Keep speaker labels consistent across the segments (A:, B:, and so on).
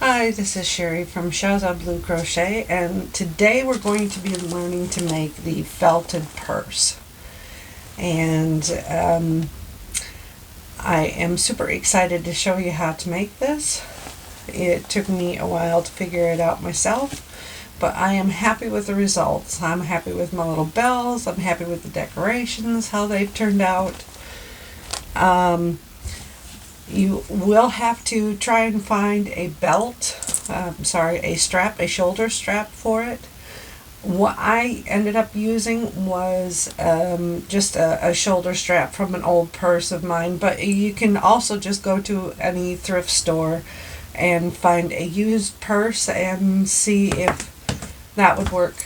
A: Hi, this is Sherry from Shaza Blue Crochet, and today we're going to be learning to make the felted purse. And I am super excited to show you how to make this. It took me a while to figure it out myself, but I am happy with the results. I'm happy with my little bells, I'm happy with the decorations, how they've turned out. You will have to try and find a a shoulder strap for it. What I ended up using was just a shoulder strap from an old purse of mine, but you can also just go to any thrift store and find a used purse and see if that would work.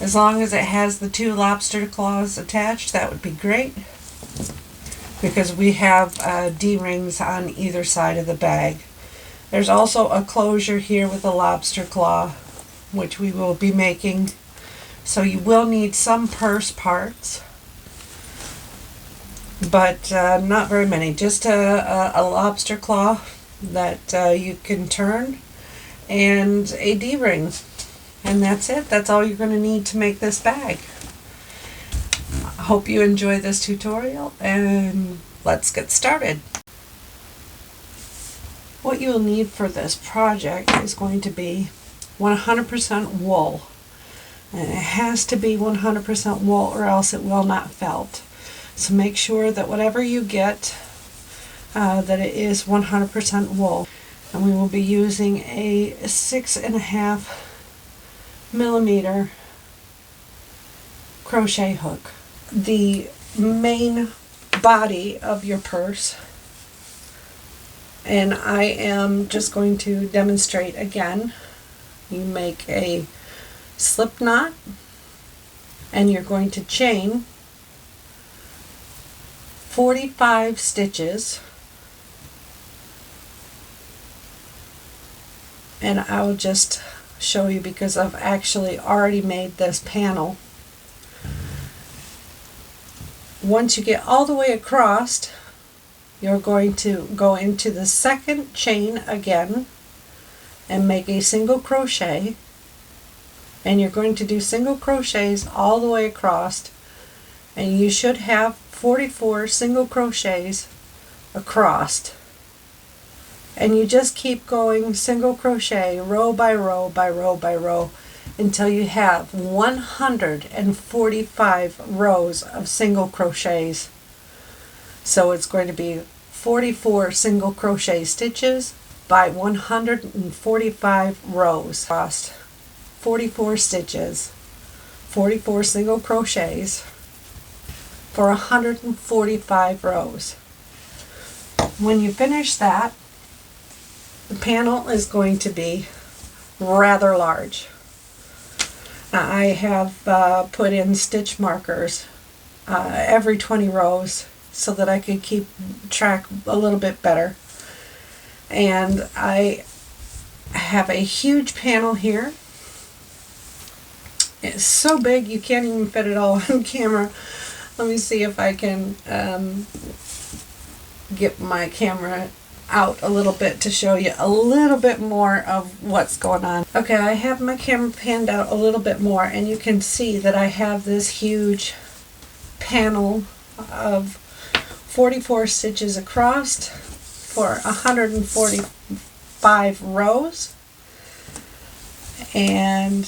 A: As long as it has the 2 lobster claws attached, that would be great, because we have D-rings on either side of the bag. There's also a closure here with a lobster claw, which we will be making. So you will need some purse parts, but not very many. Just a lobster claw that you can turn and a D-ring. And that's it. That's all you're going to need to make this bag. I hope you enjoy this tutorial, and let's get started. What you'll need for this project is going to be 100% wool. And it has to be 100% wool or else it will not felt. So make sure that whatever you get, that it is 100% wool. And we will be using a 6.5 millimeter crochet hook. The main body of your purse, and I am just going to demonstrate again. You make a slip knot and you're going to chain 45 stitches, and I'll just show you because I've actually already made this panel. Once you get all the way across, you're going to go into the second chain again and make a single crochet, and you're going to do single crochets all the way across, and you should have 44 single crochets across. And you just keep going single crochet row by row by row by row until you have 145 rows of single crochets. So it's going to be 44 single crochet stitches by 145 rows. 44 stitches, 44 single crochets for 145 rows. When you finish that, the panel is going to be rather large. Now, I have put in stitch markers every 20 rows so that I could keep track a little bit better. And I have a huge panel here. It's so big you can't even fit it all on camera. Let me see if I can get my camera out a little bit to show you a little bit more of what's going on. Okay, I have my camera panned out a little bit more, and you can see that I have this huge panel of 44 stitches across for 145 rows, and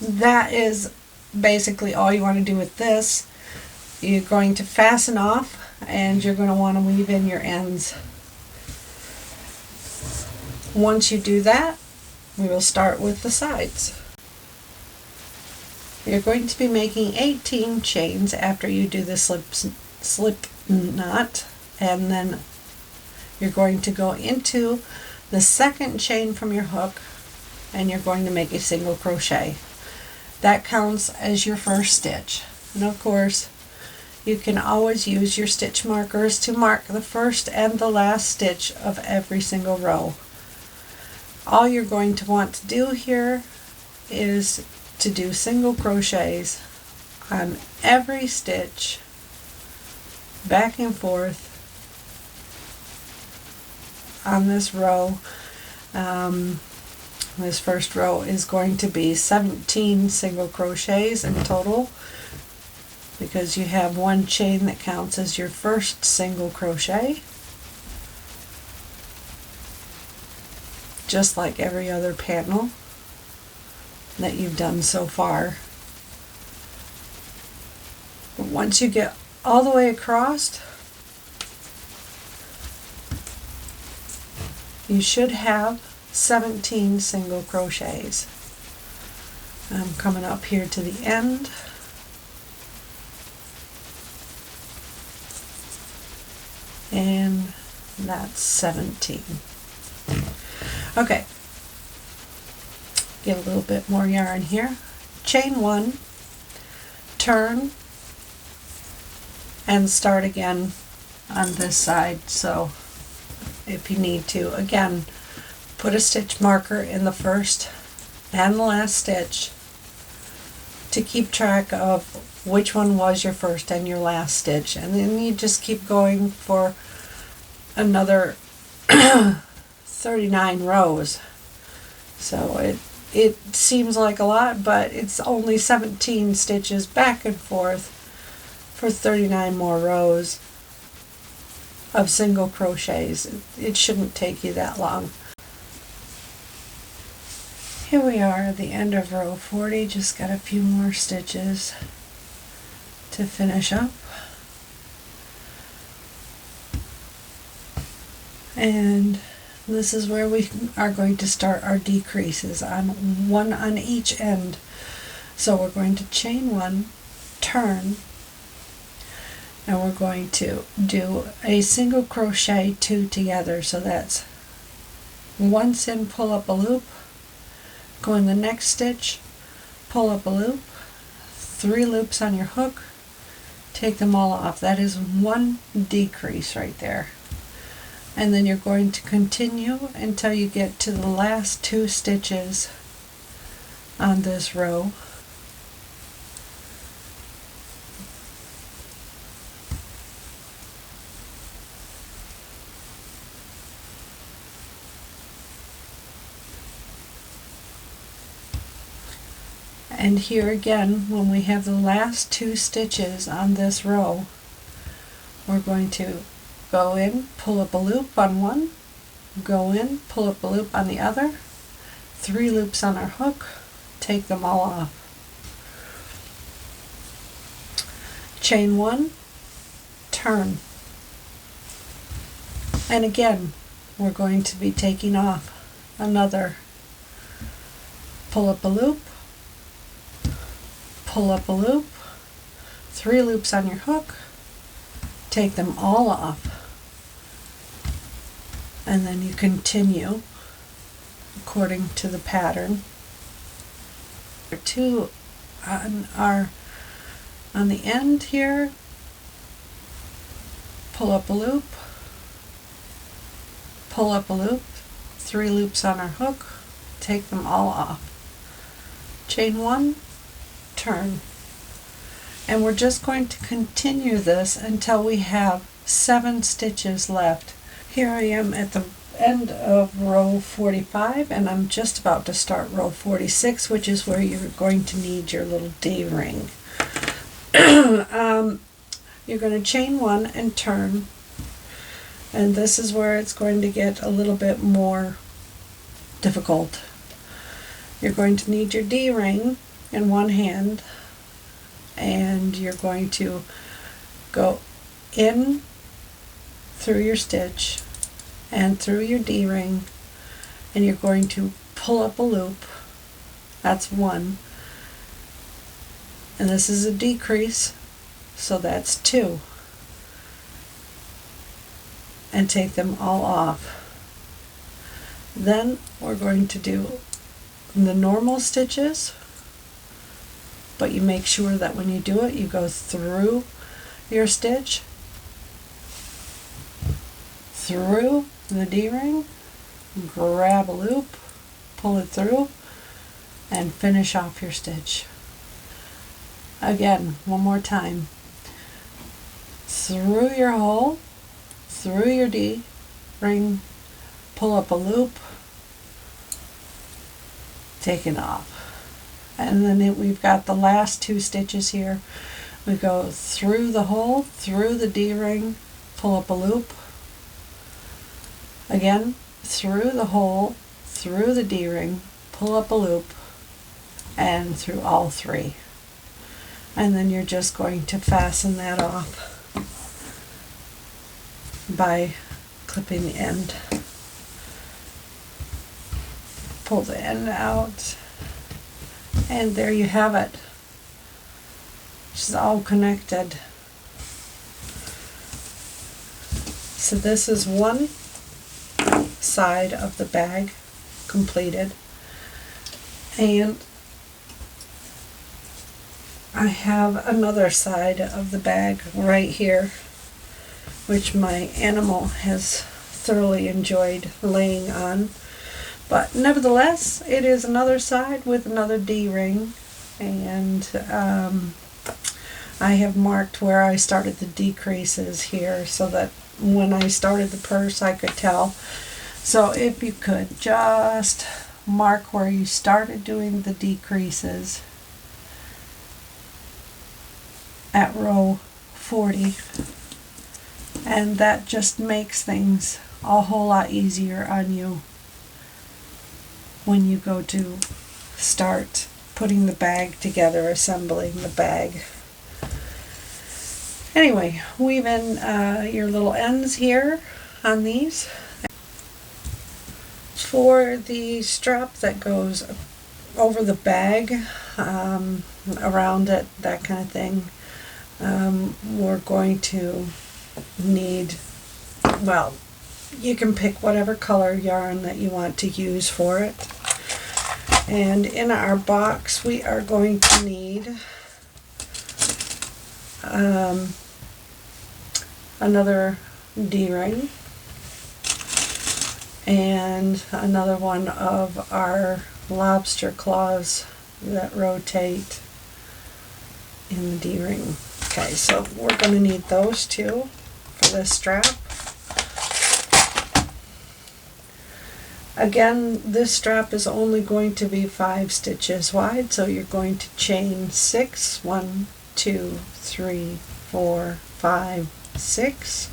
A: that is basically all you want to do with this. You're going to fasten off, and you're going to want to weave in your ends. Once you do that, we will start with the sides. You're going to be making 18 chains after you do the slip knot, and then you're going to go into the second chain from your hook, and you're going to make a single crochet. That counts as your first stitch. And of course, you can always use your stitch markers to mark the first and the last stitch of every single row. All you're going to want to do here is to do single crochets on every stitch, back and forth on this row, This first row is going to be 17 single crochets in total, because you have one chain that counts as your first single crochet, just like every other panel that you've done so far. But once you get all the way across, you should have 17 single crochets. I'm coming up here to the end. And that's 17. Okay. Get a little bit more yarn here. Chain 1, turn, and start again on this side. So if you need to, again, put a stitch marker in the first and the last stitch to keep track of which one was your first and your last stitch, and then you just keep going for another 39 rows. So it seems like a lot, but it's only 17 stitches back and forth for 39 more rows of single crochets. It shouldn't take you that long. Here we are at the end of row 40, just got a few more stitches to finish up. And this is where we are going to start our decreases, on one on each end. So we're going to chain 1, turn, and we're going to do a single crochet 2 together. So that's once in, pull up a loop, go in the next stitch, pull up a loop, 3 loops on your hook, take them all off. That is one decrease right there. And then you're going to continue until you get to the last 2 stitches on this row. And here again, when we have the last 2 stitches on this row, we're going to go in, pull up a loop on one, go in, pull up a loop on the other, 3 loops on our hook, take them all off. Chain 1, turn. And again, we're going to be taking off another, pull up a loop, pull up a loop, 3 loops on your hook, take them all off, and then you continue according to the pattern. 2 on the end here, pull up a loop, pull up a loop, 3 loops on our hook, take them all off, chain 1, turn. And we're just going to continue this until we have 7 stitches left. Here I am at the end of row 45, and I'm just about to start row 46, which is where you're going to need your little D-ring. You're going to chain 1 and turn, and this is where it's going to get a little bit more difficult. You're going to need your D-ring in one hand, and you're going to go in through your stitch and through your D-ring, and you're going to pull up a loop. That's 1, and this is a decrease, so that's 2, and take them all off. Then we're going to do the normal stitches, but you make sure that when you do it, you go through your stitch, through the D-ring, grab a loop, pull it through, and finish off your stitch. Again, one more time. Through your hole, through your D-ring, pull up a loop, taken off. And then we've got the last 2 stitches here. We go through the hole, through the D-ring, pull up a loop. Again, through the hole, through the D-ring, pull up a loop, and through all 3. And then you're just going to fasten that off by clipping the end. Pull the end out, and there you have it. It's all connected. So this is one side of the bag completed, and I have another side of the bag right here, which my animal has thoroughly enjoyed laying on. But nevertheless, it is another side with another D-ring, and I have marked where I started the decreases here so that when I started the purse I could tell. So if you could just mark where you started doing the decreases at row 40, and that just makes things a whole lot easier on you when you go to start putting the bag together, assembling the bag. Anyway, weave in your little ends here on these. For the strap that goes over the bag, around it, that kind of thing, we're going to need, well, you can pick whatever color yarn that you want to use for it. And in our box we are going to need another D-ring and another one of our lobster claws that rotate in the D-ring. Okay, so we're going to need those 2 for this strap. Again, this strap is only going to be 5 stitches wide, so you're going to chain 6, 1, 2, 3, 4, 5, 6.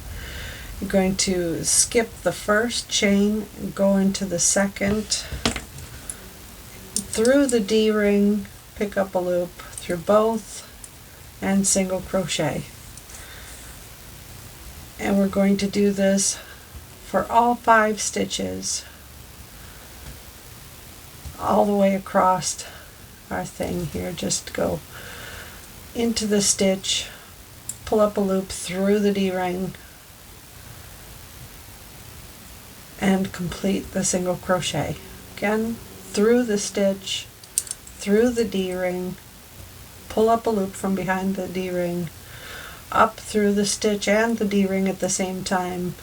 A: You're going to skip the first chain, go into the second, through the D-ring, pick up a loop through both, and single crochet. And we're going to do this for all 5 stitches all the way across our thing here. Just go into the stitch, pull up a loop through the D-ring, and complete the single crochet. Again, through the stitch, through the D-ring, pull up a loop from behind the D-ring, up through the stitch and the D-ring at the same time,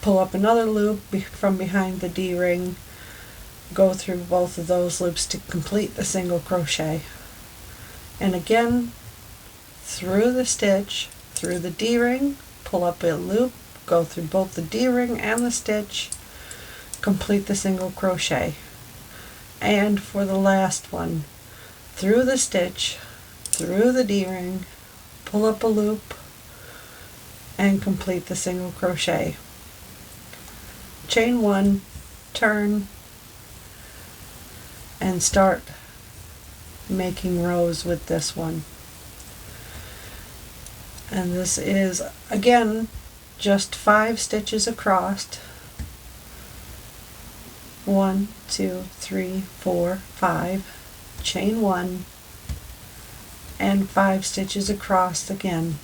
A: pull up another loop from behind the D-ring, go through both of those loops to complete the single crochet. And again, through the stitch, through the D-ring, pull up a loop, go through both the D-ring and the stitch, complete the single crochet. And for the last one, through the stitch, through the D-ring, pull up a loop, and complete the single crochet. Chain 1, turn, and start making rows with this one. And this is, again, just 5 stitches across. 1, 2, 3, 4, 5, chain 1, and 5 stitches across again.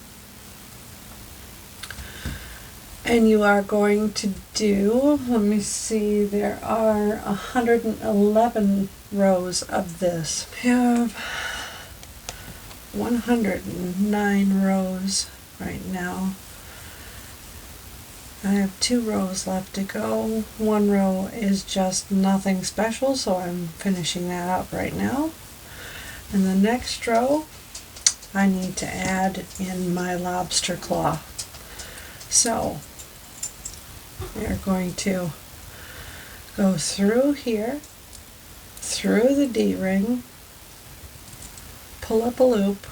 A: And you are going to do, let me see, there are 111 rows of this. We have 109 rows right now. I have 2 rows left to go. 1 row is just nothing special, so I'm finishing that up right now. And the next row, I need to add in my lobster claw. So we're going to go through here, through the D-ring, pull up a loop,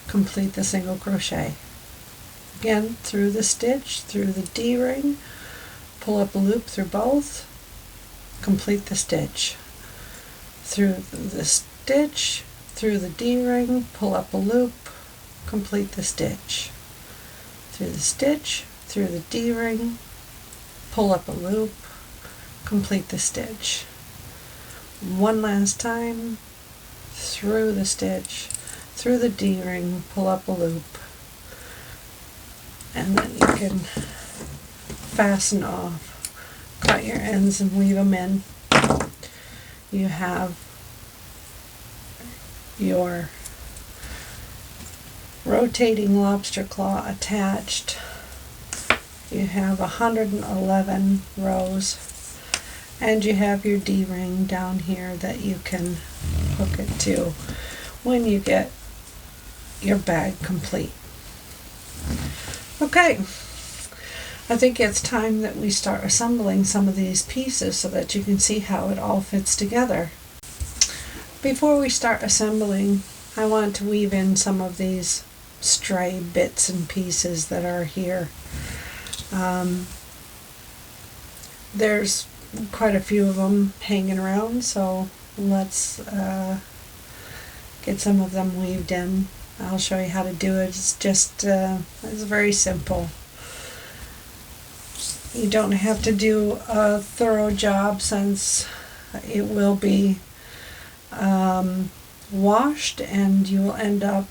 A: complete the single crochet. Again, through the stitch, through the D-ring, pull up a loop through both, complete the stitch. Through the stitch, through the D-ring, pull up a loop, complete the stitch. Through the stitch, through the D-ring, pull up a loop, complete the stitch. One last time, through the stitch, through the D-ring, pull up a loop, and then you can fasten off, cut your ends and weave them in. You have your rotating lobster claw attached. You have 111 rows, and you have your D-ring down here that you can hook it to when you get your bag complete. Okay, I think it's time that we start assembling some of these pieces so that you can see how it all fits together. Before we start assembling, I want to weave in some of these stray bits and pieces that are here. There's quite a few of them hanging around, so let's get some of them weaved in. I'll show you how to do it. It's just it's very simple. You don't have to do a thorough job since it will be washed, and you will end up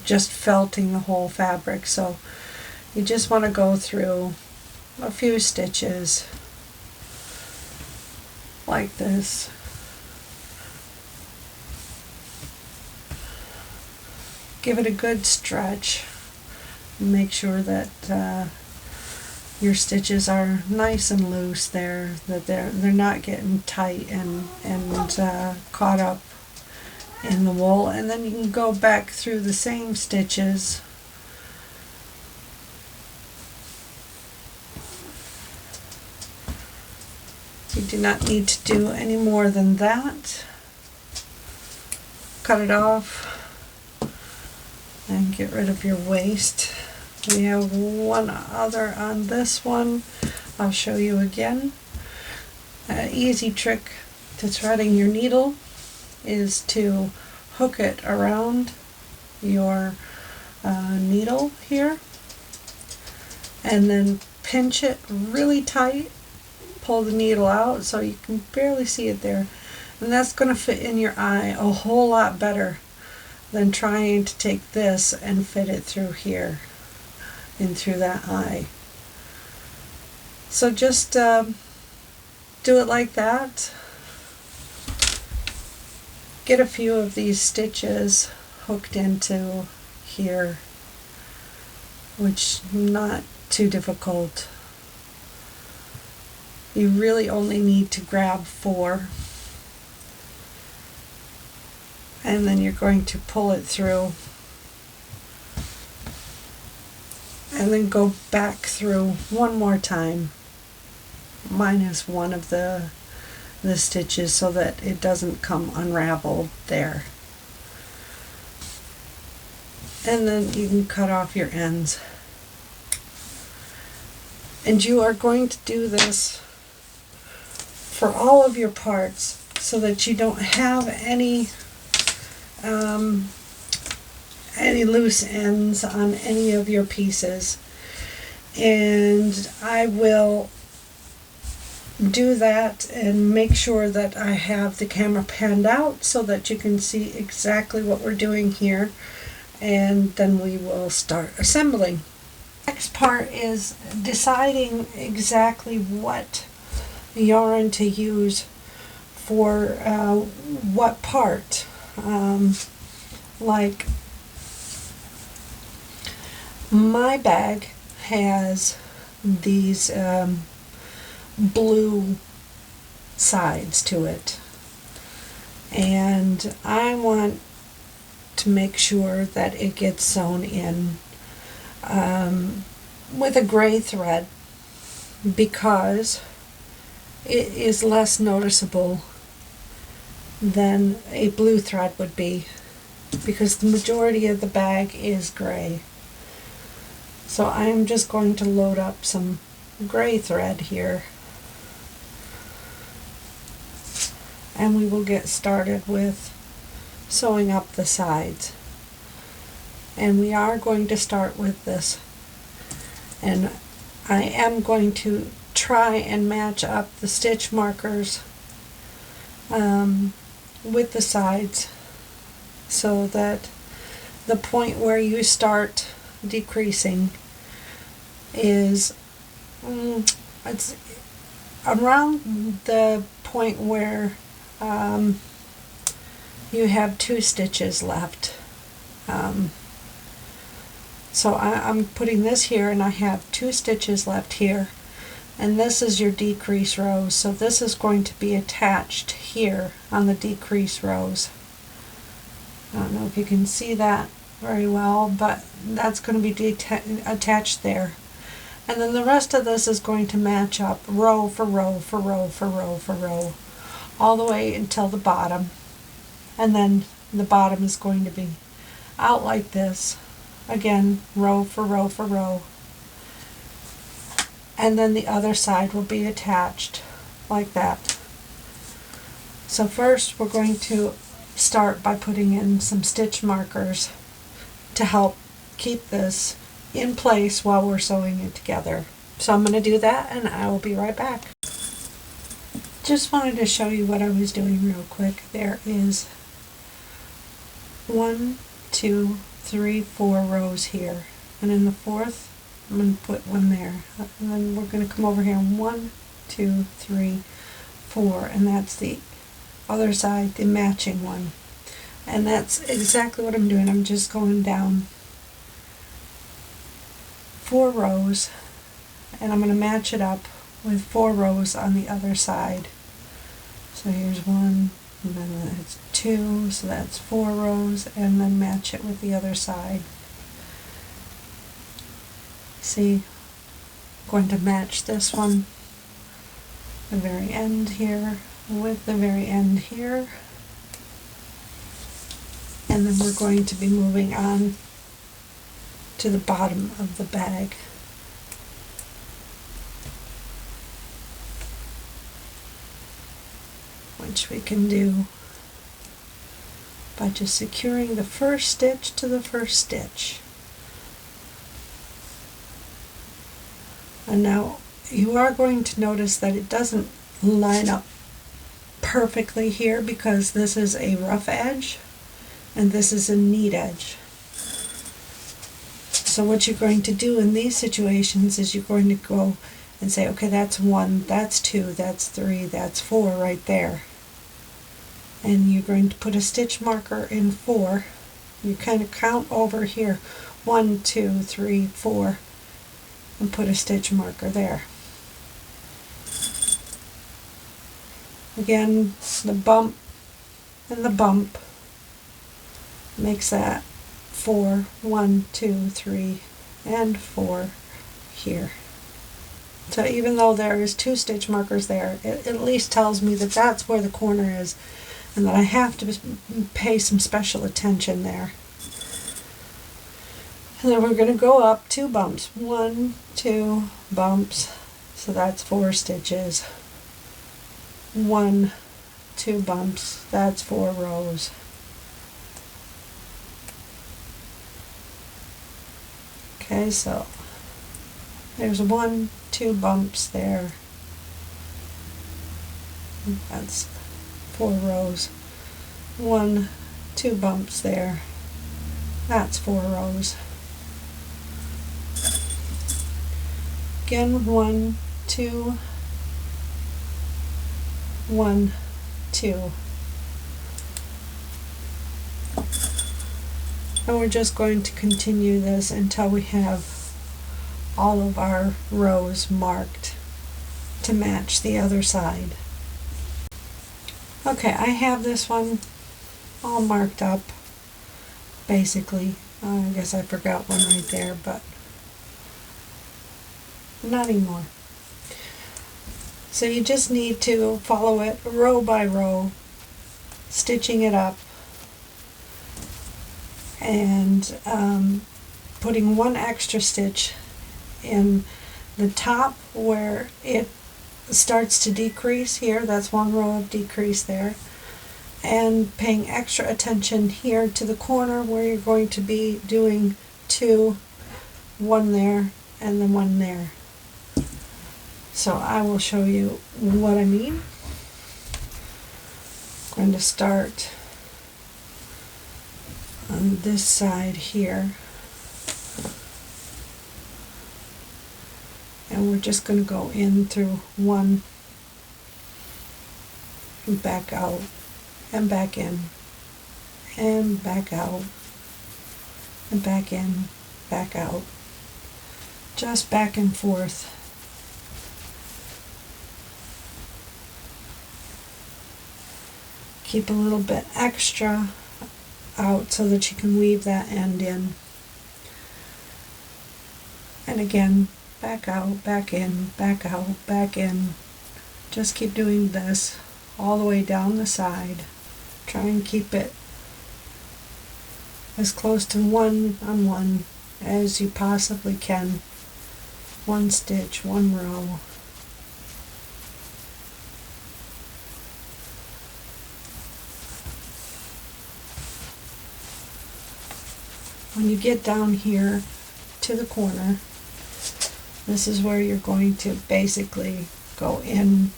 A: just felting the whole fabric. So you just want to go through a few stitches like this. Give it a good stretch. Make sure that your stitches are nice and loose there, that they're not getting tight and caught up in the wool. And then you can go back through the same stitches you do not need to do any more than that. Cut it off and get rid of your waste. We have one other on this one. I'll show you again. An easy trick to threading your needle is to hook it around your needle here and then pinch it really tight. Pull the needle out so you can barely see it there, and that's going to fit in your eye a whole lot better than trying to take this and fit it through here and through that eye. So just do it like that. Get a few of these stitches hooked into here, which not too difficult. You really only need to grab 4, and then you're going to pull it through and then go back through one more time, minus one of the stitches so that it doesn't come unraveled there. And then you can cut off your ends. And you are going to do this for all of your parts so that you don't have any loose ends on any of your pieces. And I will do that and make sure that I have the camera panned out so that you can see exactly what we're doing here, and then we will start assembling. Next part is deciding exactly what yarn to use for what part. Like my bag has these blue sides to it, and I want to make sure that it gets sewn in with a gray thread, because it is less noticeable than a blue thread would be, because the majority of the bag is gray. So I'm just going to load up some gray thread here, and we will get started with sewing up the sides. And we are going to start with this, and I am going to try and match up the stitch markers with the sides, so that the point where you start decreasing is it's around the point where you have 2 stitches left. So I'm putting this here, and I have 2 stitches left here, and this is your decrease rows. So this is going to be attached here on the decrease rows. I don't know if you can see that very well, but that's going to be attached there. And then the rest of this is going to match up row for row for row for row for row, all the way until the bottom. And then the bottom is going to be out like this. Again, row for row for row. And then the other side will be attached like that. So first we're going to start by putting in some stitch markers to help keep this in place while we're sewing it together. So I'm going to do that, and I will be right back. Just wanted to show you what I was doing real quick. There is 1, 2, 3, 4 rows here, and in the 4th I'm going to put one there, and then we're going to come over here, 1, 2, 3, 4, and that's the other side, the matching one. And that's exactly what I'm doing. I'm just going down 4 rows, and I'm going to match it up with 4 rows on the other side. So here's 1, and then it's 2, so that's 4 rows, and then match it with the other side. See, I'm going to match this one, the very end here, with the very end here, and then we're going to be moving on to the bottom of the bag. Which we can do by just securing the first stitch to the first stitch. And now you are going to notice that it doesn't line up perfectly here, because this is a rough edge and this is a neat edge. So what you're going to do in these situations is you're going to go and say, okay, that's 1, that's 2, that's 3, that's 4 right there. And you're going to put a stitch marker in 4. You kind of count over here, 1, 2, 3, 4, and put a stitch marker there. Again, the bump and the bump makes that 4, 1, 2, 3, and 4 here. So even though there is 2 stitch markers there, it at least tells me that that's where the corner is, and that I have to pay some special attention there. And then we're going to go up 2 bumps. 1, 2 bumps, so that's 4 stitches. 1, 2 bumps, that's 4 rows. Okay, so there's 1, 2 bumps there. That's 4 rows. 1, 2 bumps there. That's 4 rows. Again, 1, 2, 1, 2. And we're just going to continue this until we have all of our rows marked to match the other side. Okay, I have this one all marked up, basically. I guess I forgot one right there, but not anymore. So you just need to follow it row by row, stitching it up and putting one extra stitch in the top where it starts to decrease here. That's one row of decrease there. And paying extra attention here to the corner where you're going to be doing two, one there and then one there. So I will show you what I mean. I'm going to start on this side here. And we're just going to go in through one and back out and back in and back out and back in, back out. Just back and forth. Keep a little bit extra out so that you can weave that end in. And again, back out, back in, back out, back in. Just keep doing this all the way down the side. Try and keep it as close to one on one as you possibly can. One stitch, one row. When you get down here to the corner, this is where you're going to basically go in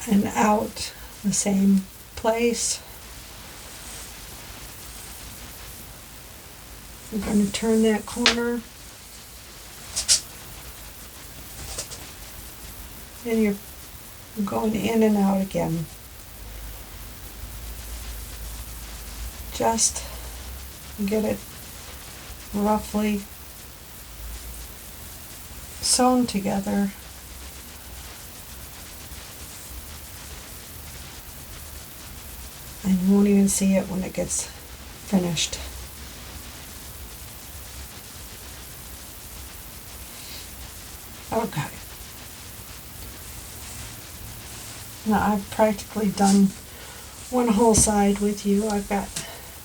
A: and out the same place. I'm going to turn that corner and you're going in and out again. Just get it roughly sewn together. And you won't even see it when it gets finished. Okay. Now I've practically done one whole side with you. I've got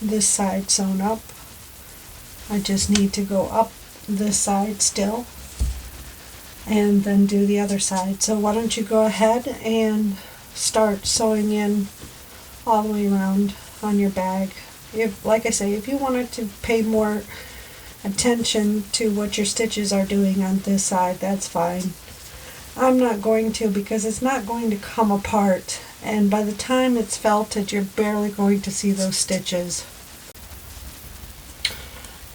A: this side sewn up. I just need to go up this side still and then do the other side. So why don't you go ahead and start sewing in all the way around on your bag. If, like I say, if you wanted to pay more attention to what your stitches are doing on this side, that's fine. I'm not going to, because it's not going to come apart, and by the time it's felted you're barely going to see those stitches.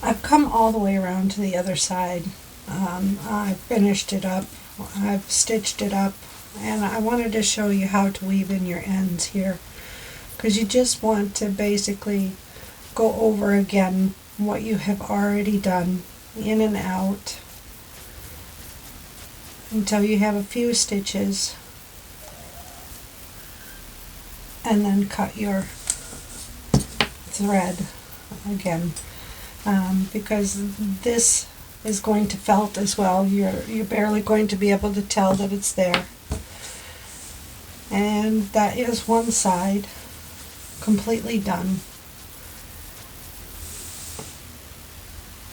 A: I've come all the way around to the other side. I've finished it up, I've stitched it up, and I wanted to show you how to weave in your ends here, because you just want to basically go over again what you have already done, in and out, until you have a few stitches, and then cut your thread again, because this is going to felt as well. You're barely going to be able to tell that it's there. And that is one side completely done.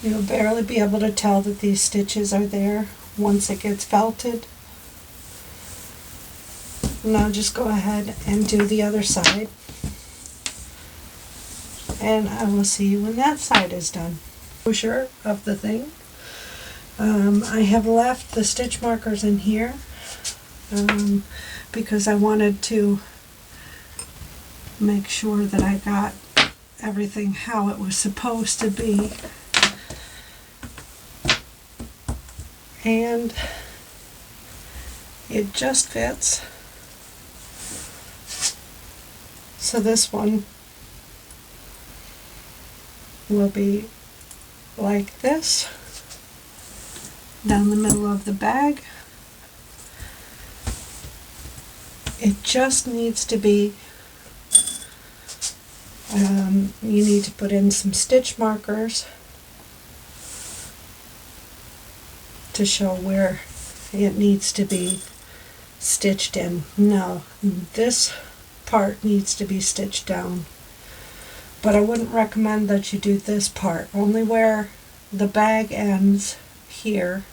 A: You'll barely be able to tell that these stitches are there once it gets felted. Now just go ahead and do the other side, and I will see you when that side is done. Closure of the thing. I have left the stitch markers in here because I wanted to make sure that I got everything how it was supposed to be. And it just fits. So this one will be like this, down the middle of the bag. It just needs to be, you need to put in some stitch markers to show where it needs to be stitched in. No, this part needs to be stitched down. But I wouldn't recommend that you do this part. Only where the bag ends here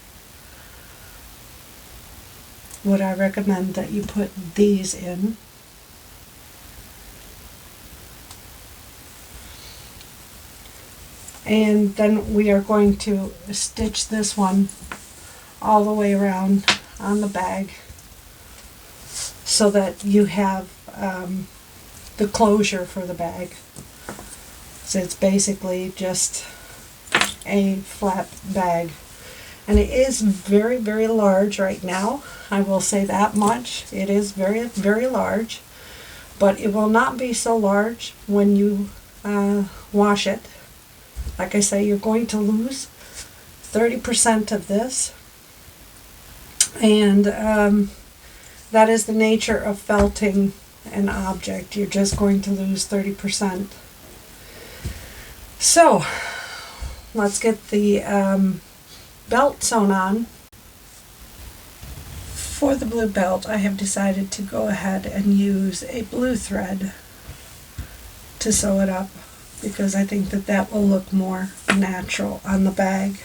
A: would I recommend that you put these in. And then we are going to stitch this one all the way around on the bag so that you have the closure for the bag. So it's basically just a flat bag. And it is very, very large right now. I will say that much. It is very, very large. But it will not be so large when you wash it. Like I say, you're going to lose 30% of this. And that is the nature of felting an object. You're just going to lose 30%. So, let's get the belt sewn on. For the blue belt, I have decided to go ahead and use a blue thread to sew it up because I think that that will look more natural on the bag.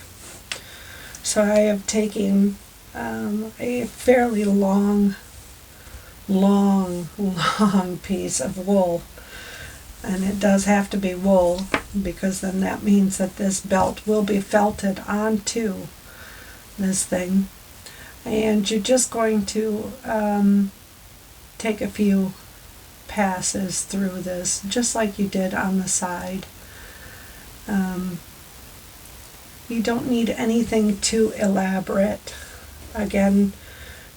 A: So I have taken a fairly long piece of wool, and it does have to be wool because then that means that this belt will be felted onto this thing. And you're just going to take a few passes through this, just like you did on the side. You don't need anything too elaborate. Again,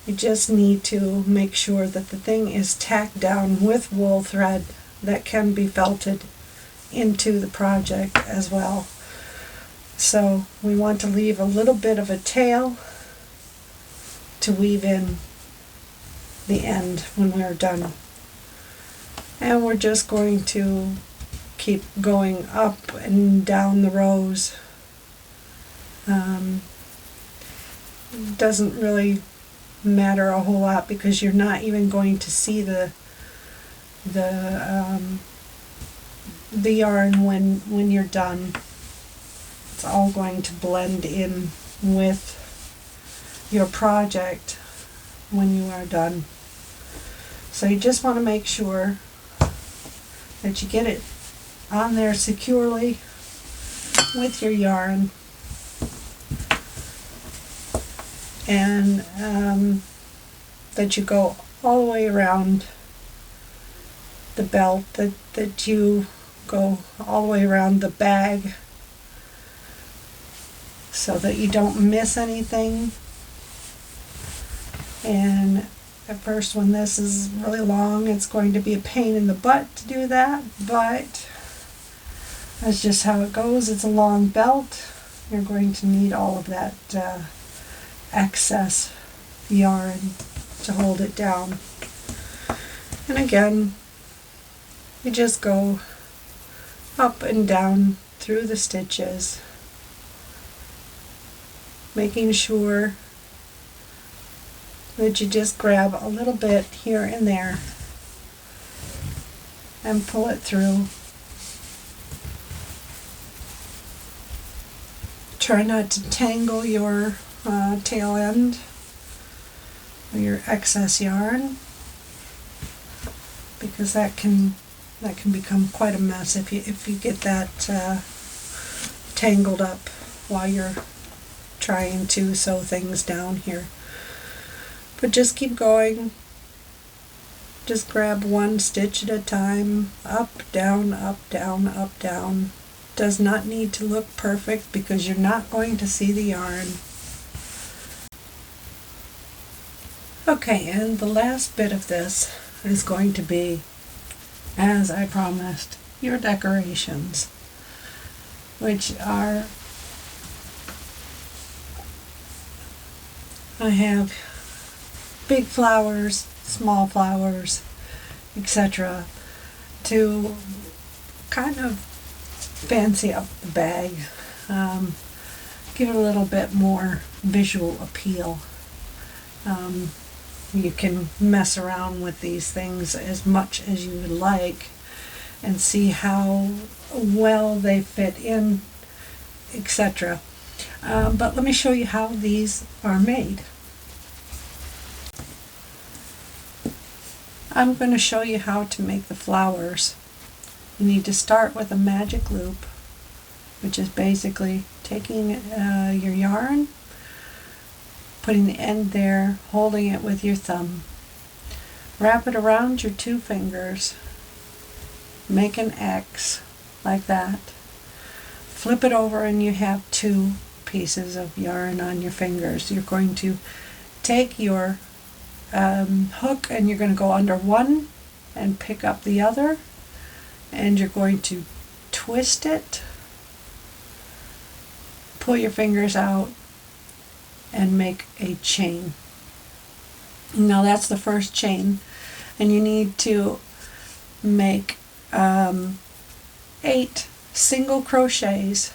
A: you just need to make sure that the thing is tacked down with wool thread that can be felted into the project as well. So we want to leave a little bit of a tail to weave in the end when we're done. And we're just going to keep going up and down the rows. It doesn't really matter a whole lot because you're not even going to see the yarn when you're done. It's all going to blend in with your project when you are done. So you just want to make sure that you get it on there securely with your yarn, and that you go all the way around the belt, that you go all the way around the bag so that you don't miss anything. And at first, when this is really long, it's going to be a pain in the butt to do that, but that's just how it goes. It's a long belt. You're going to need all of that excess yarn to hold it down. And again, you just go up and down through the stitches, making sure that you just grab a little bit here and there and pull it through. Try not to tangle your tail end or your excess yarn, because that can become quite a mess if you get that tangled up while you're trying to sew things down here. But just keep going. Just grab one stitch at a time. Up, down, up, down, up, down. Does not need to look perfect because you're not going to see the yarn. Okay, and the last bit of this is going to be, as I promised, your decorations, which are, I have big flowers, small flowers, etc., to kind of fancy up the bag, give it a little bit more visual appeal. You can mess around with these things as much as you would like and see how well they fit in, etc. But let me show you how these are made. I'm going to show you how to make the flowers. You need to start with a magic loop, which is basically taking your yarn, putting the end there, holding it with your thumb. Wrap it around your 2 fingers. Make an X like that. Flip it over and you have 2 pieces of yarn on your fingers. You're going to take your hook and you're going to go under one and pick up the other, and you're going to twist it, pull your fingers out, and make a chain. Now that's the first chain, and you need to make 8 single crochets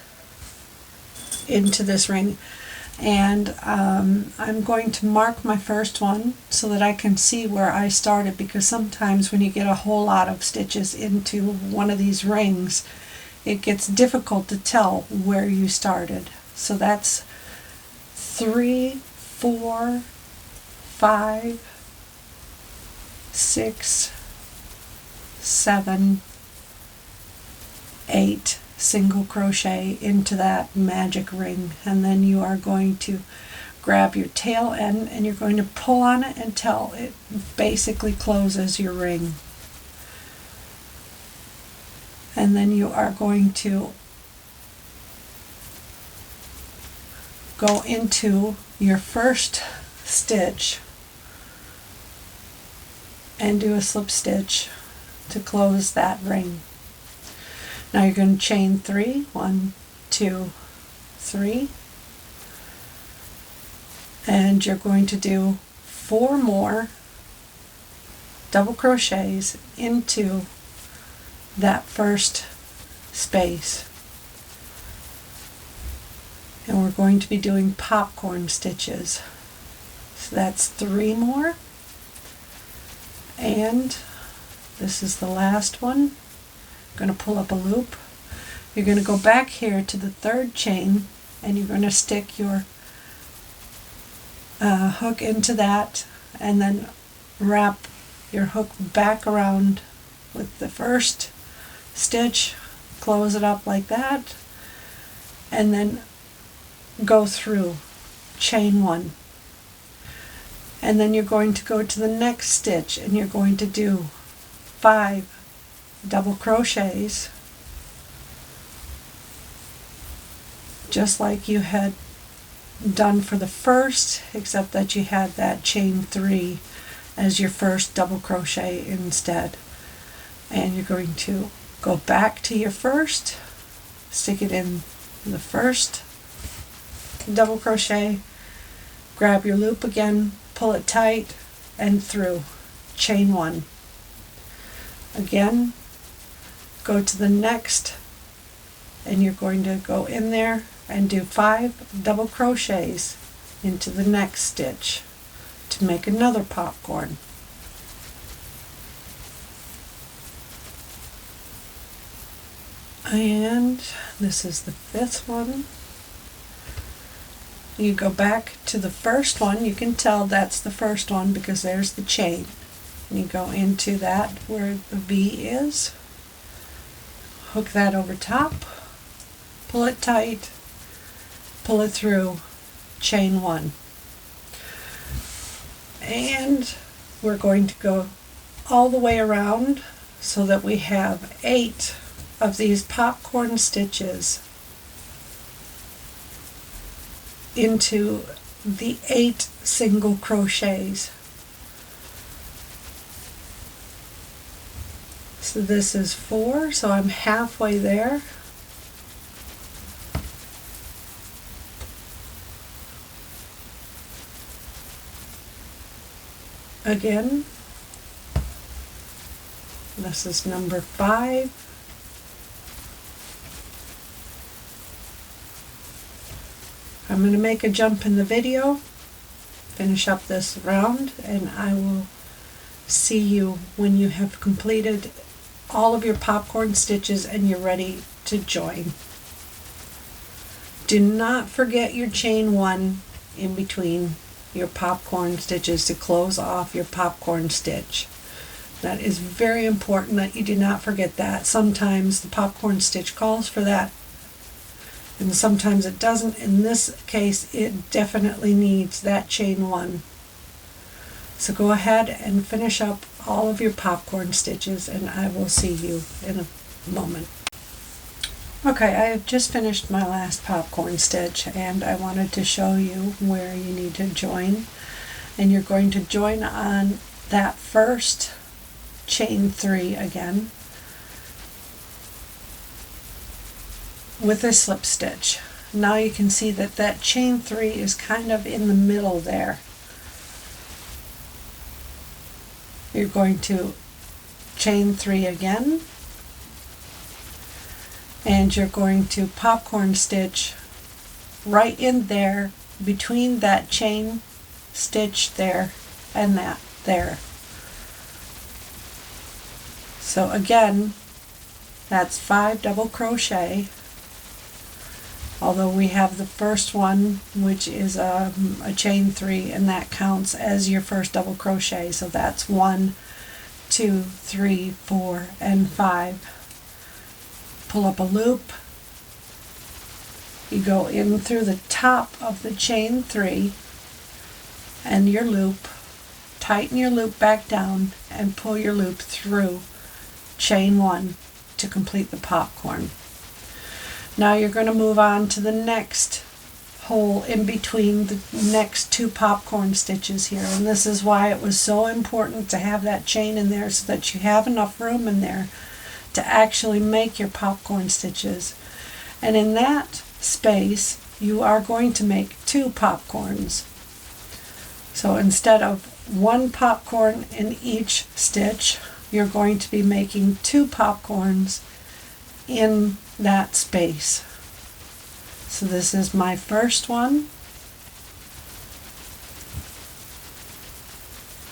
A: into this ring, and I'm going to mark my first one so that I can see where I started, because sometimes when you get a whole lot of stitches into one of these rings, it gets difficult to tell where you started. So that's 3, 4, 5, 6, 7, 8 single crochet into that magic ring, and then you are going to grab your tail end and you're going to pull on it until it basically closes your ring, and then you are going to go into your first stitch and do a slip stitch to close that ring. Now you're going to chain 3, 1, 2, 3, and you're going to do 4 more double crochets into that first space. And we're going to be doing popcorn stitches. So that's 3 more, and this is the last one. Going to pull up a loop. You're going to go back here to the 3rd chain and you're going to stick your hook into that, and then wrap your hook back around with the first stitch, close it up like that, and then go through, chain 1, and then you're going to go to the next stitch and you're going to do 5 double crochets, just like you had done for the first, except that you had that chain 3 as your first double crochet instead. And you're going to go back to your first, stick it in the first double crochet, grab your loop again, pull it tight, and through, chain 1. Again, go to the next, and you're going to go in there and do 5 double crochets into the next stitch to make another popcorn. And this is the 5th one. You go back to the first one. You can tell that's the first one because there's the chain. And you go into that where the V is. Hook that over top, pull it tight, pull it through, chain 1. And we're going to go all the way around so that we have 8 of these popcorn stitches into the 8 single crochets. So this is 4, so I'm halfway there. Again, this is number 5. I'm going to make a jump in the video. If finish up this round, and I will see you when you have completed all of your popcorn stitches and you're ready to join. Do not forget your chain 1 in between your popcorn stitches to close off your popcorn stitch. That is very important that you do not forget that. Sometimes the popcorn stitch calls for that, and sometimes it doesn't. In this case, it definitely needs that chain 1. So go ahead and finish up all of your popcorn stitches, and I will see you in a moment. Okay, I have just finished my last popcorn stitch, and I wanted to show you where you need to join. And you're going to join on that first chain 3 again with a slip stitch. Now you can see that that chain 3 is kind of in the middle there. You're going to chain 3 again, and you're going to popcorn stitch right in there between that chain stitch there and that there. So again, that's 5 double crochet, although we have the first one, which is a chain 3, and that counts as your first double crochet. So that's 1, 2, 3, 4, and 5. Pull up a loop. You go in through the top of the chain 3 and your loop. Tighten your loop back down and pull your loop through chain 1 to complete the popcorn. Now you're going to move on to the next hole in between the next 2 popcorn stitches here, and this is why it was so important to have that chain in there, so that you have enough room in there to actually make your popcorn stitches. And in that space you are going to make 2 popcorns. So instead of 1 popcorn in each stitch, you're going to be making 2 popcorns in that space. So this is my first one,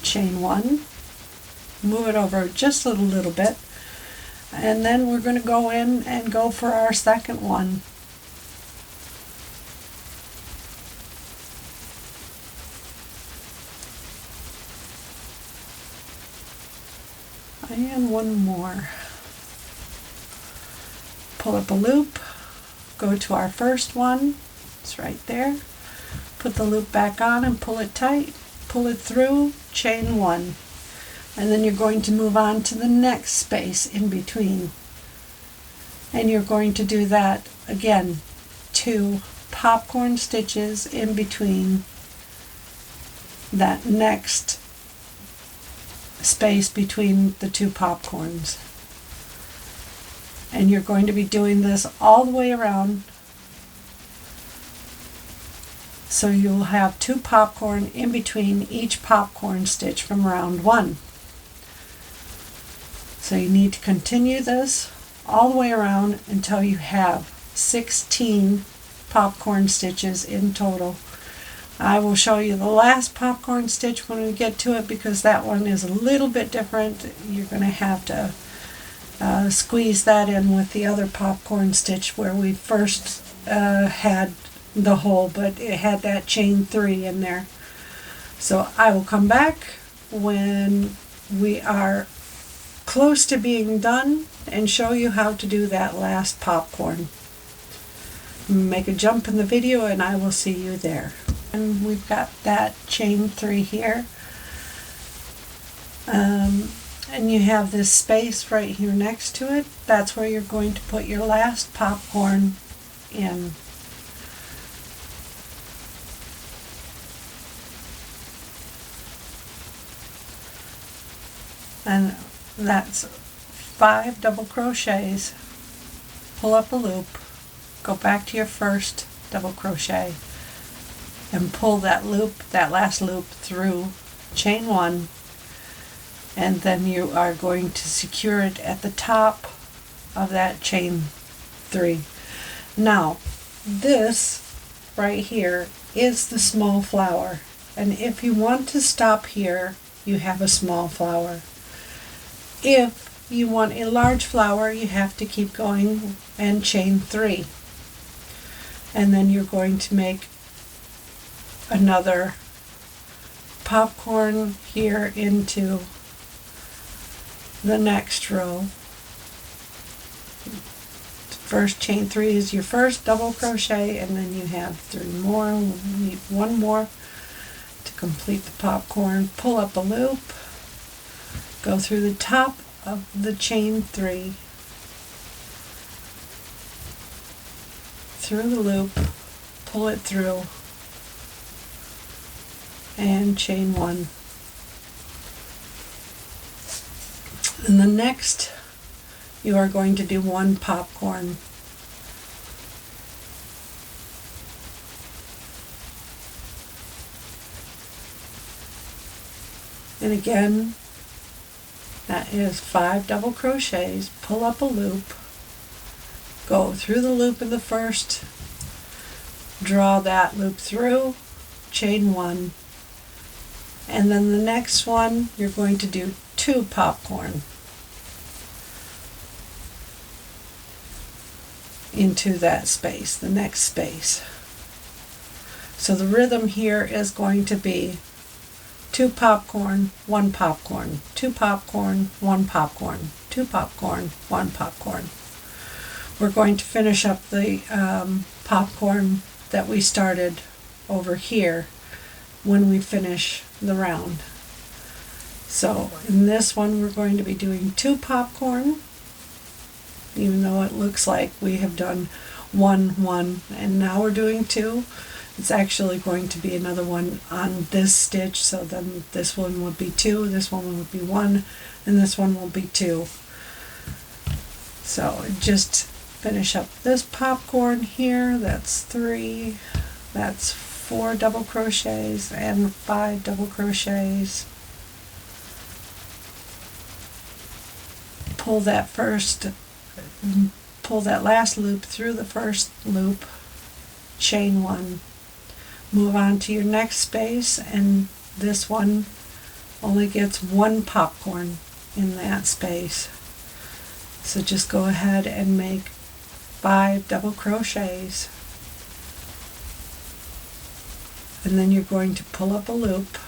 A: chain 1, move it over just a little bit, and then we're going to go in and go for our second one. And one more. Pull up a loop, go to our first one, it's right there, put the loop back on and pull it tight, pull it through, chain 1, and then you're going to move on to the next space in between, and you're going to do that again, 2 popcorn stitches in between that next space between the 2 popcorns. And you're going to be doing this all the way around, so you'll have 2 popcorn in between each popcorn stitch from round 1. So you need to continue this all the way around until you have 16 popcorn stitches in total. I will show you the last popcorn stitch when we get to it, because that one is a little bit different. You're going to have to squeeze that in with the other popcorn stitch where we first had the hole, but it had that chain 3 in there. So I will come back when we are close to being done and show you how to do that last popcorn. Make a jump in the video and I will see you there. And we've got that chain 3 here. And you have this space right here next to it. That's where you're going to put your last popcorn in. And that's 5 double crochets. Pull up a loop, go back to your first double crochet, and pull that loop, that last loop, through chain 1, and then you are going to secure it at the top of that chain 3. Now this right here is the small flower. And if you want to stop here, you have a small flower. If you want a large flower, you have to keep going and chain 3. And then you're going to make another popcorn here into the next row. First chain 3 is your first double crochet, and then you have 3 more. You need 1 more to complete the popcorn. Pull up a loop, go through the top of the chain 3, through the loop, pull it through, and chain 1. And the next, you are going to do 1 popcorn. And again, that is 5 double crochets. Pull up a loop, go through the loop of the first, draw that loop through, chain 1, and then the next one you're going to do 2 popcorn into that space, the next space. So the rhythm here is going to be 2 popcorn, 1 popcorn, 2 popcorn, 1 popcorn, 2 popcorn, 1 popcorn. We're going to finish up the popcorn that we started over here when we finish the round. So in this one we're going to be doing 2 popcorn, even though it looks like we have done 1, 1, and now we're doing 2. It's actually going to be another one on this stitch, so then this one would be 2, this one would be 1, and this one will be 2. So just finish up this popcorn here. That's 3, that's 4 double crochets and 5 double crochets. Pull that last loop through the first loop, chain 1, move on to your next space, and this one only gets 1 popcorn in that space. So just go ahead and make 5 double crochets, and then you're going to pull up a loop,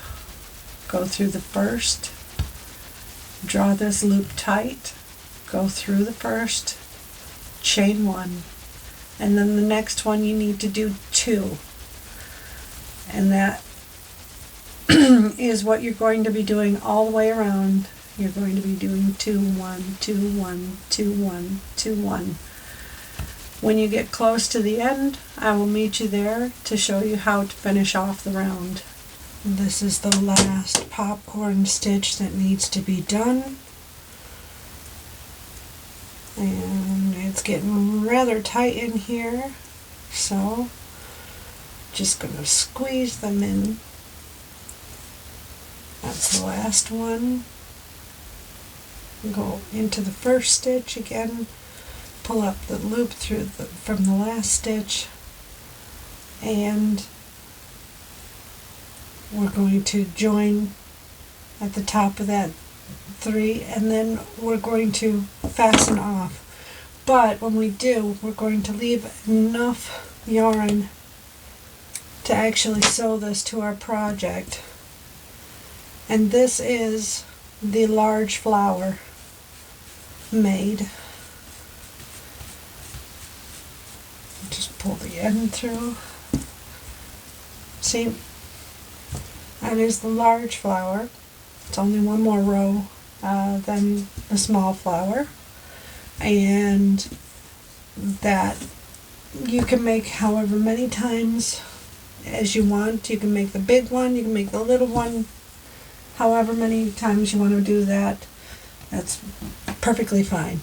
A: go through the first, draw this loop tight, go through the first, chain 1, and then the next one you need to do 2, and that is what you're going to be doing all the way around. You're going to be doing 2, 1, 2, 1, 2, 1, 2, 1. When you get close to the end, I will meet you there to show you how to finish off the round. This is the last popcorn stitch that needs to be done. And it's getting rather tight in here, so just going to squeeze them in. That's the last one. Go into the first stitch again, pull up the loop through from the last stitch, and we're going to join at the top of that 3, and then we're going to fasten off. But when we do, we're going to leave enough yarn to actually sew this to our project. And this is the large flower made. Just pull the end through. See, that is the large flower. It's only 1 more row than the small flower, and that you can make however many times as you want. You can make the big one, you can make the little one, however many times you want to do that. That's perfectly fine.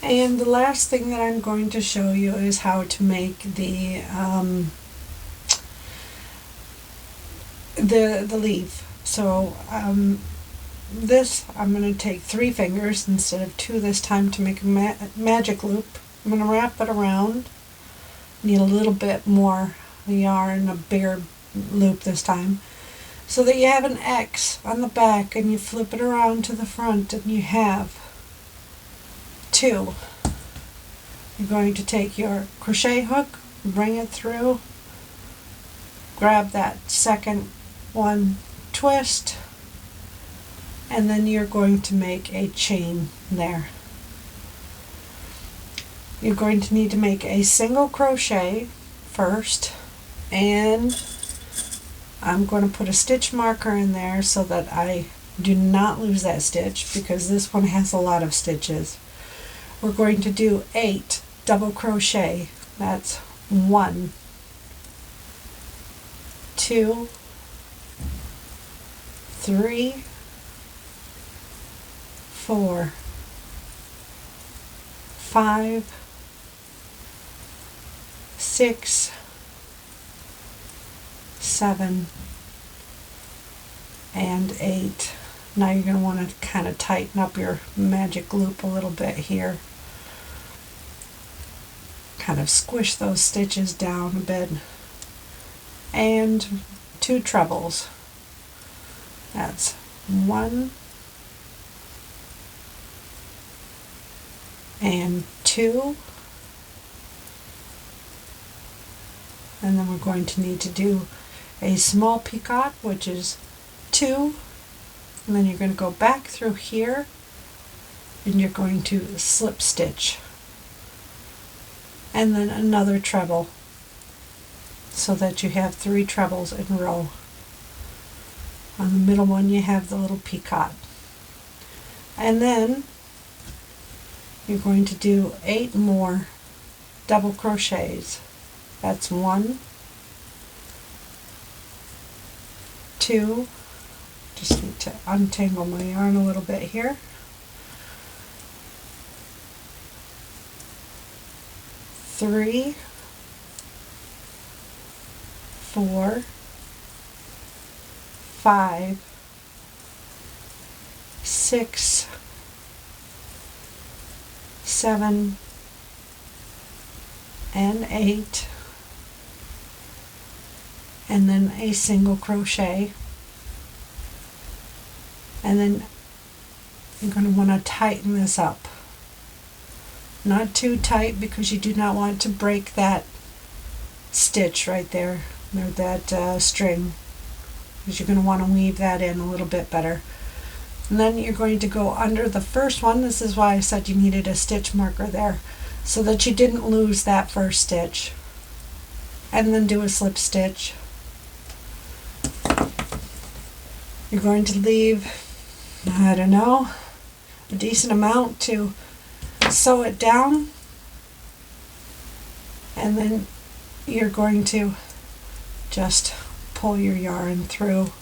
A: And the last thing that I'm going to show you is how to make the leaf. So this, I'm going to take 3 fingers instead of 2 this time to make a magic loop. I'm going to wrap it around. Need a little bit more the yarn, a bigger loop this time, so that you have an X on the back, and you flip it around to the front and you have 2. You're going to take your crochet hook, bring it through, grab that second one, twist, and then you're going to make a chain there. You're going to need to make a single crochet first, and I'm going to put a stitch marker in there so that I do not lose that stitch, because this one has a lot of stitches. We're going to do 8 double crochet. That's 1, 2, 3, 4, 5, 6, 7, and 8. Now you're going to want to kind of tighten up your magic loop a little bit here. Kind of squish those stitches down a bit. And 2 trebles. That's 1 and 2. And then we're going to need to do a small picot, which is 2, and then you're going to go back through here and you're going to slip stitch, and then another treble, so that you have 3 trebles in a row. On the middle one you have the little picot, and then you're going to do 8 more double crochets. That's 1, 2, just need to untangle my yarn a little bit here, 3, 4, 5, 6, 7, and 8. And then a single crochet, and then you're going to want to tighten this up, not too tight, because you do not want to break that stitch right there, or that string, because you're going to want to weave that in a little bit better. And then you're going to go under the first one. This is why I said you needed a stitch marker there, so that you didn't lose that first stitch, and then do a slip stitch. You're going to leave, I don't know, a decent amount to sew it down, and then you're going to just pull your yarn through,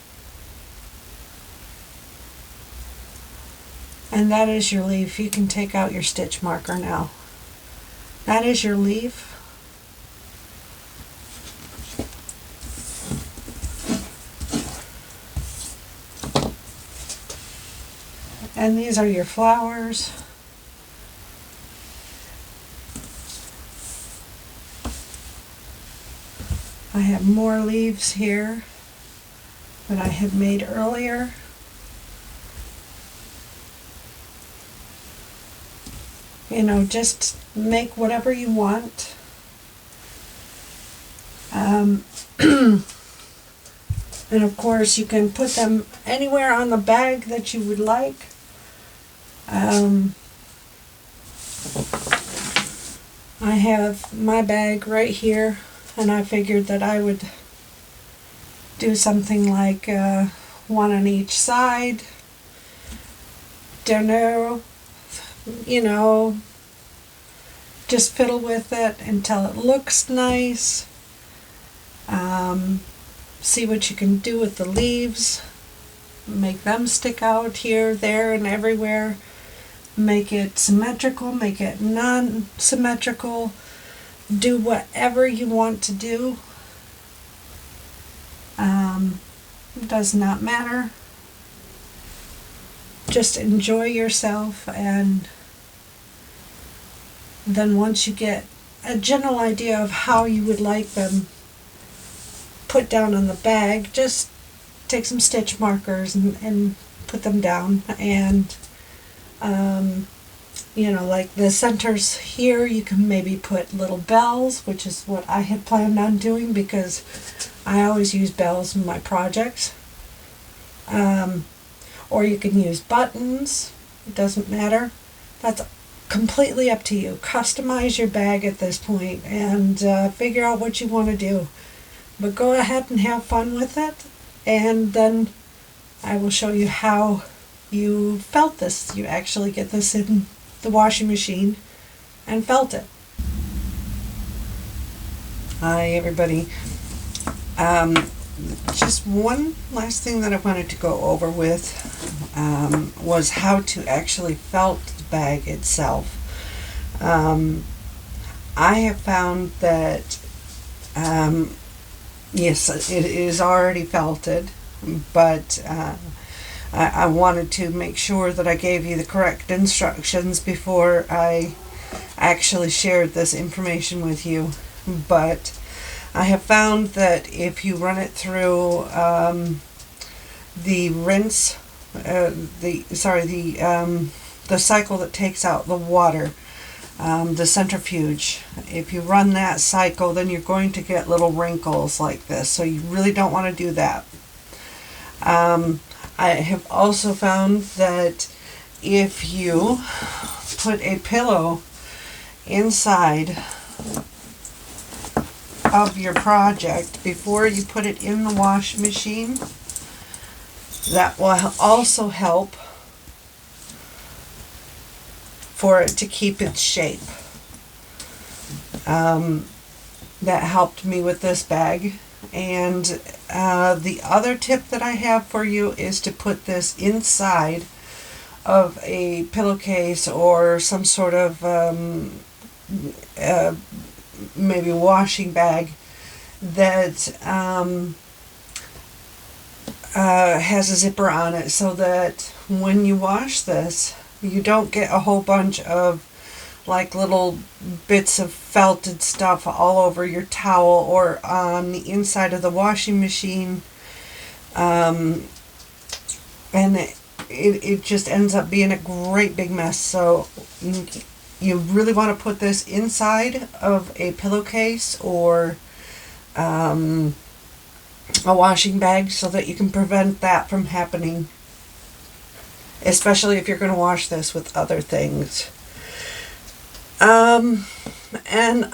A: and that is your leaf. You can take out your stitch marker now. That is your leaf. And these are your flowers. I have more leaves here that I had made earlier. You know, just make whatever you want. And of course you can put them anywhere on the bag that you would like. I have my bag right here, and I figured that I would do something like one on each side. Don't know, you know, just fiddle with it until it looks nice. See what you can do with the leaves. Make them stick out here, there, and everywhere. Make it symmetrical, make it non-symmetrical. Do whatever you want to do. It does not matter. Just enjoy yourself, and then once you get a general idea of how you would like them, put down on the bag, just take some stitch markers and put them down. And you know, like the centers here, you can maybe put little bells, which is what I had planned on doing because I always use bells in my projects. Or you can use buttons. It doesn't matter. That's completely up to you. Customize your bag at this point and figure out what you want to do. But go ahead and have fun with it, and then I will show you how you felt this. You actually get this in the washing machine and felt it. Hi everybody. Just one last thing that I wanted to go over with was how to actually felt the bag itself. I have found that yes, it is already felted, but I wanted to make sure that I gave you the correct instructions before I actually shared this information with you. But I have found that if you run it through the rinse, the cycle that takes out the water, the centrifuge, if you run that cycle, then you're going to get little wrinkles like this. So you really don't want to do that. I have also found that if you put a pillow inside of your project before you put it in the washing machine, that will also help for it to keep its shape. That helped me with this bag. And the other tip that I have for you is to put this inside of a pillowcase or some sort of maybe washing bag that has a zipper on it, so that when you wash this, you don't get a whole bunch of like little bits of felted stuff all over your towel or on the inside of the washing machine, and it just ends up being a great big mess. So you really want to put this inside of a pillowcase or a washing bag so that you can prevent that from happening, especially if you're going to wash this with other things. And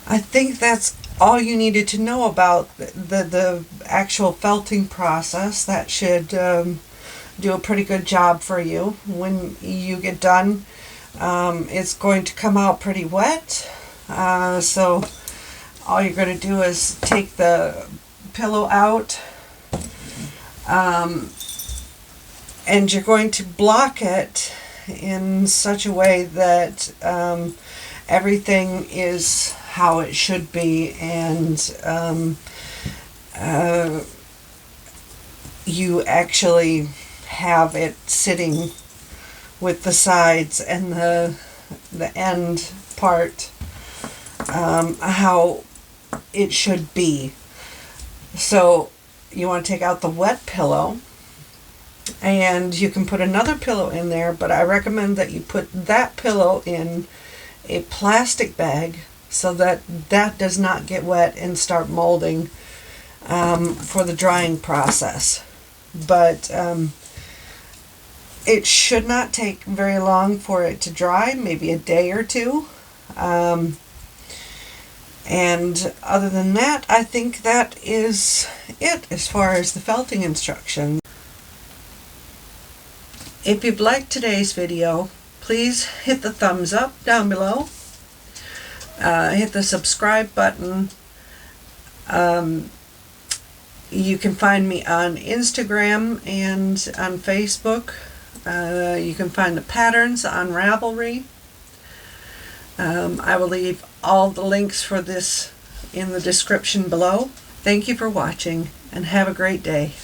A: I think that's all you needed to know about the actual felting process. That should do a pretty good job for you when you get done. It's going to come out pretty wet, so all you're going to do is take the pillow out, and you're going to block it in such a way that everything is how it should be, and you actually have it sitting with the sides and the end part how it should be. So you want to take out the wet pillow, and you can put another pillow in there, but I recommend that you put that pillow in a plastic bag so that that does not get wet and start molding for the drying process. But it should not take very long for it to dry, maybe a day or two. And other than that, I think that is it as far as the felting instructions. If you've liked today's video, please hit the thumbs up down below. Hit the subscribe button. You can find me on Instagram and on Facebook. You can find the patterns on Ravelry. I will leave all the links for this in the description below. Thank you for watching, and have a great day.